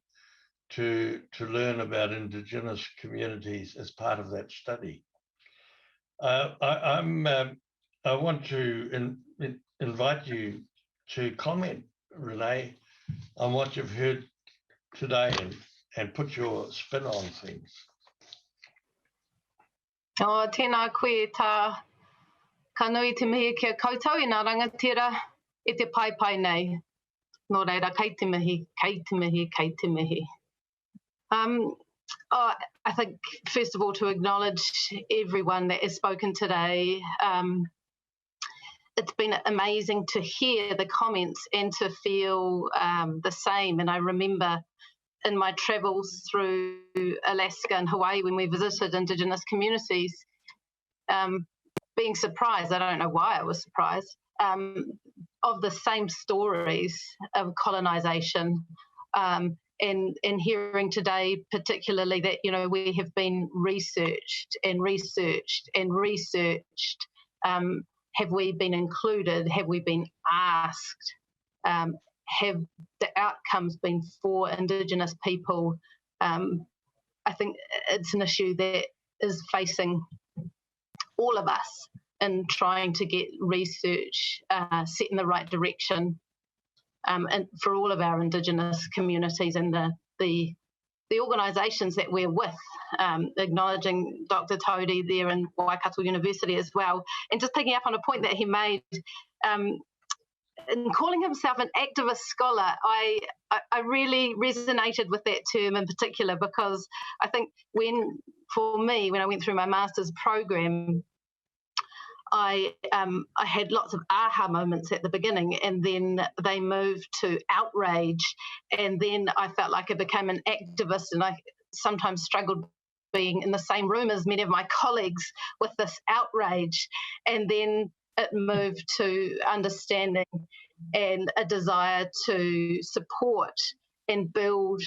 to learn about Indigenous communities as part of that study. I want to invite you to comment, Renee, on what you've heard today and put your spin on things. Tēnā koe tā kanui te mihi kia koutou i ngā rangatira e te pai nei. Nō reira, kei te mihi, kei te mihi, kei te mihi. I think, first of all, to acknowledge everyone that has spoken today. It's been amazing to hear the comments and to feel the same. And I remember in my travels through Alaska and Hawaii when we visited Indigenous communities, being surprised, I don't know why I was surprised, of the same stories of colonisation, and hearing today particularly that, we have been researched and researched and researched. Have we been included? Have we been asked? Have the outcomes been for Indigenous people? I think it's an issue that is facing all of us in trying to get research set in the right direction, and for all of our Indigenous communities and the organisations that we're with, acknowledging Dr. Tauri there in Waikato University as well, and just picking up on a point that he made, in calling himself an activist scholar, I really resonated with that term in particular, because I think for me, when I went through my master's program, I had lots of aha moments at the beginning, and then they moved to outrage, and then I felt like I became an activist, and I sometimes struggled being in the same room as many of my colleagues with this outrage, and then it moved to understanding and a desire to support and build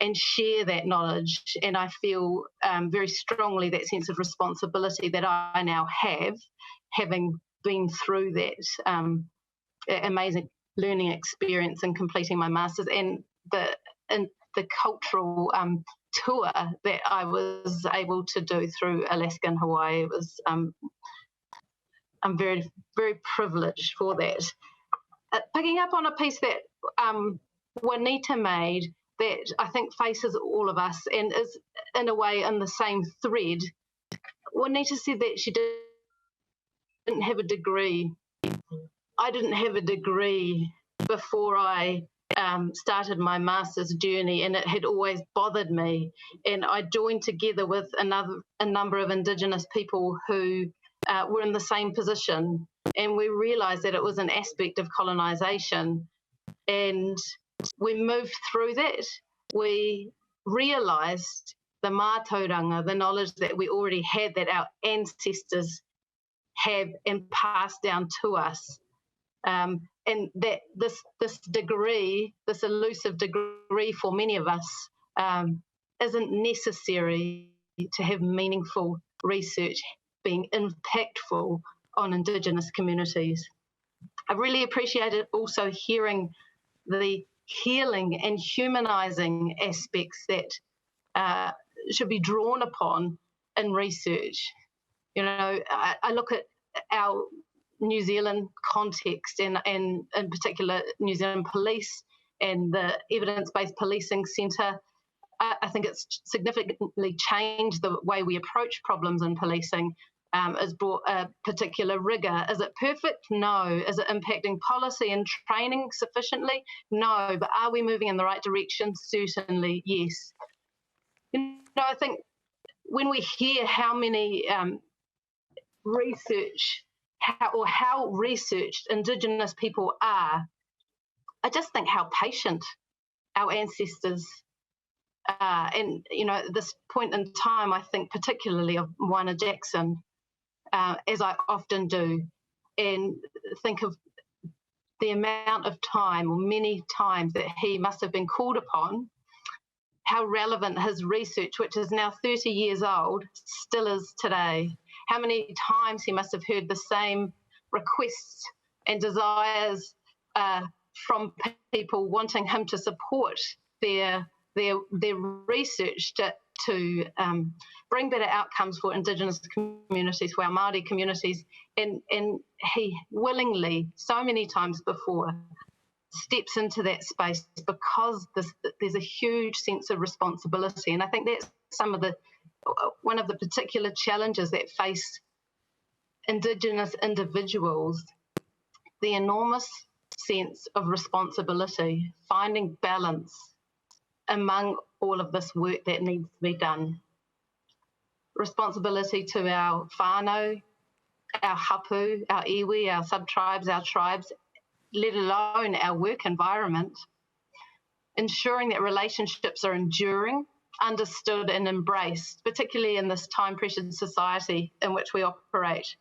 and share that knowledge. And I feel very strongly that sense of responsibility that I now have, having been through that amazing learning experience and completing my master's, and the cultural tour that I was able to do through Alaska and Hawaii. It was I'm very, very privileged for that. Picking up on a piece that Wanita made that I think faces all of us and is in a way in the same thread. Wanita said that she didn't have a degree. I didn't have a degree before I started my master's journey, and it had always bothered me. And I joined together with a number of Indigenous people who were in the same position, and we realised that it was an aspect of colonisation. And we moved through that. We realised the mātauranga, the knowledge that we already had, that our ancestors have and passed down to us. And that this degree, this elusive degree for many of us, isn't necessary to have meaningful research being impactful on Indigenous communities. I really appreciated also hearing the healing and humanising aspects that should be drawn upon in research. You know, I look at our New Zealand context and in particular New Zealand Police and the Evidence-Based Policing Centre. I think it's significantly changed the way we approach problems in policing. Has brought a particular rigour. Is it perfect? No. Is it impacting policy and training sufficiently? No. But are we moving in the right direction? Certainly, yes. You know, I think when we hear how many how researched Indigenous people are, I just think how patient our ancestors are. And, you know, at this point in time, I think particularly of Moana Jackson, as I often do, and think of the amount of time, or many times, that he must have been called upon, how relevant his research, which is now 30 years old, still is today. How many times he must have heard the same requests and desires from people wanting him to support their research to bring better outcomes for Indigenous communities, for our Māori communities, and he willingly, so many times before, steps into that space because there's a huge sense of responsibility. And I think that's one of the particular challenges that face Indigenous individuals, the enormous sense of responsibility, finding balance among all of this work that needs to be done. Responsibility to our whānau, our hapu, our iwi, our sub-tribes, our tribes, let alone our work environment. Ensuring that relationships are enduring, understood and embraced, particularly in this time-pressured society in which we operate.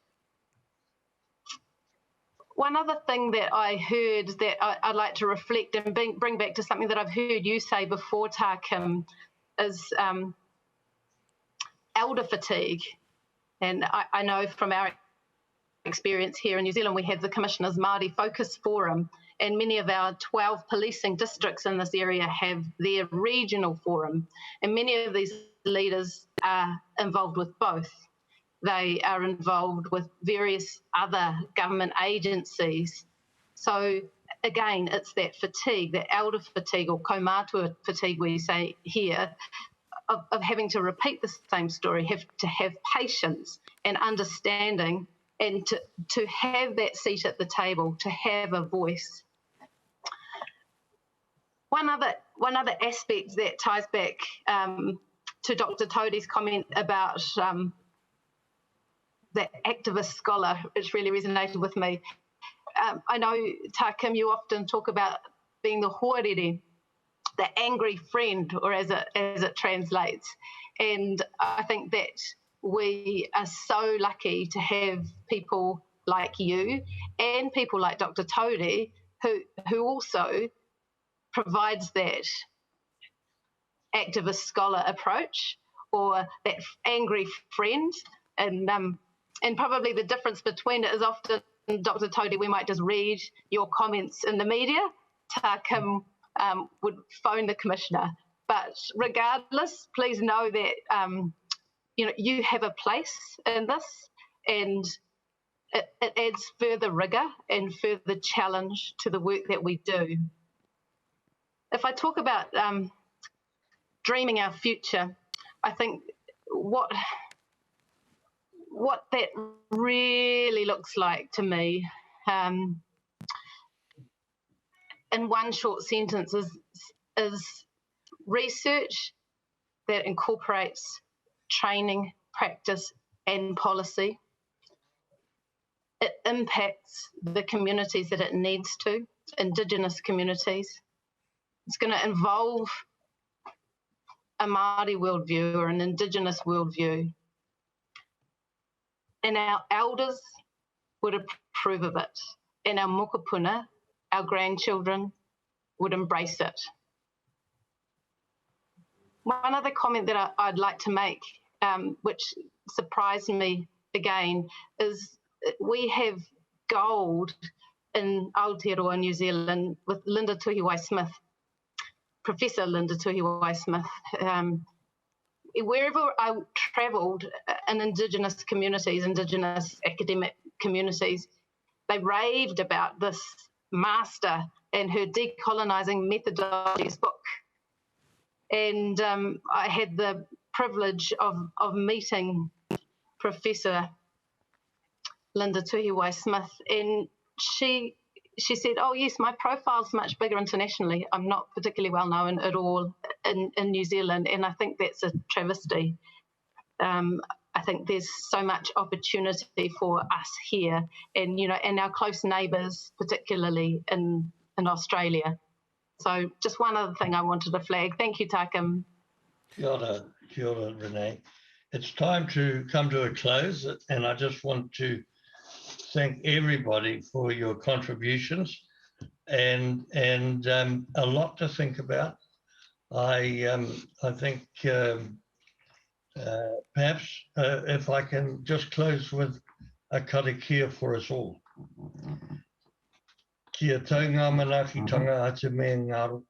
One other thing that I heard that I'd like to reflect and bring back to something that I've heard you say before, Tā Kim, is elder fatigue. And I know from our experience here in New Zealand, we have the Commissioner's Māori Focus Forum, and many of our 12 policing districts in this area have their regional forum. And many of these leaders are involved with both. They are involved with various other government agencies. So again, it's that fatigue, that elder fatigue, or kaumātua fatigue we say here, of having to repeat the same story, have to have patience and understanding, and to have that seat at the table, to have a voice. One other aspect that ties back to Dr. Tauri's comment about that activist scholar, which really resonated with me. I know, Tā Kim, you often talk about being the hoarere, the angry friend, or as it translates. And I think that we are so lucky to have people like you and people like Dr. Tauri who also provides that activist scholar approach or that angry friend. And probably the difference between it is often, Dr. Tauri, we might just read your comments in the media. Tā Kim would phone the commissioner. But regardless, please know that you have a place in this, and it adds further rigour and further challenge to the work that we do. If I talk about dreaming our future, I think what that really looks like to me, in one short sentence, is research that incorporates training, practice, and policy. It impacts the communities that it needs to, Indigenous communities. It's going to involve a Māori worldview or an Indigenous worldview. And our elders would approve of it. And our mokopuna, our grandchildren, would embrace it. One other comment that I'd like to make, which surprised me again, is we have gold in Aotearoa, New Zealand, with Linda Tuhiwai-Smith, Professor Linda Tuhiwai-Smith. Wherever I travelled in Indigenous communities, Indigenous academic communities, they raved about this master and her decolonising methodologies book. And I had the privilege of meeting Professor Linda Tuhiwai-Smith, and she said, "Oh yes, my profile's much bigger internationally. I'm not particularly well known at all in New Zealand," and I think that's a travesty. I think there's so much opportunity for us here, and and our close neighbours, particularly in Australia. So just one other thing I wanted to flag. Thank you, Tā Kim. Kia ora, Renee. It's time to come to a close, and I just want to thank everybody for your contributions and a lot to think about. I think perhaps if I can just close with a karakia for us all. Kia taunga manaakitanga a te mea ngaro.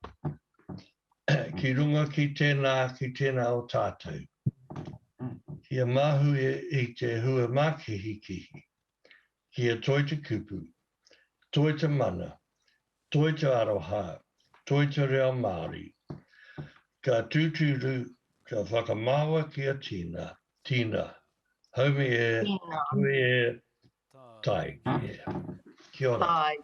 Ki runga ki tēnā o tātou. Kia mahu i te hua makihiki. Kia toi te kupu, toi te mana, toi te aroha, toi te reo Māori. Ka tūturu, ka whakamawa kia tina. Home e, hui e, tai. Kia ora. Bye.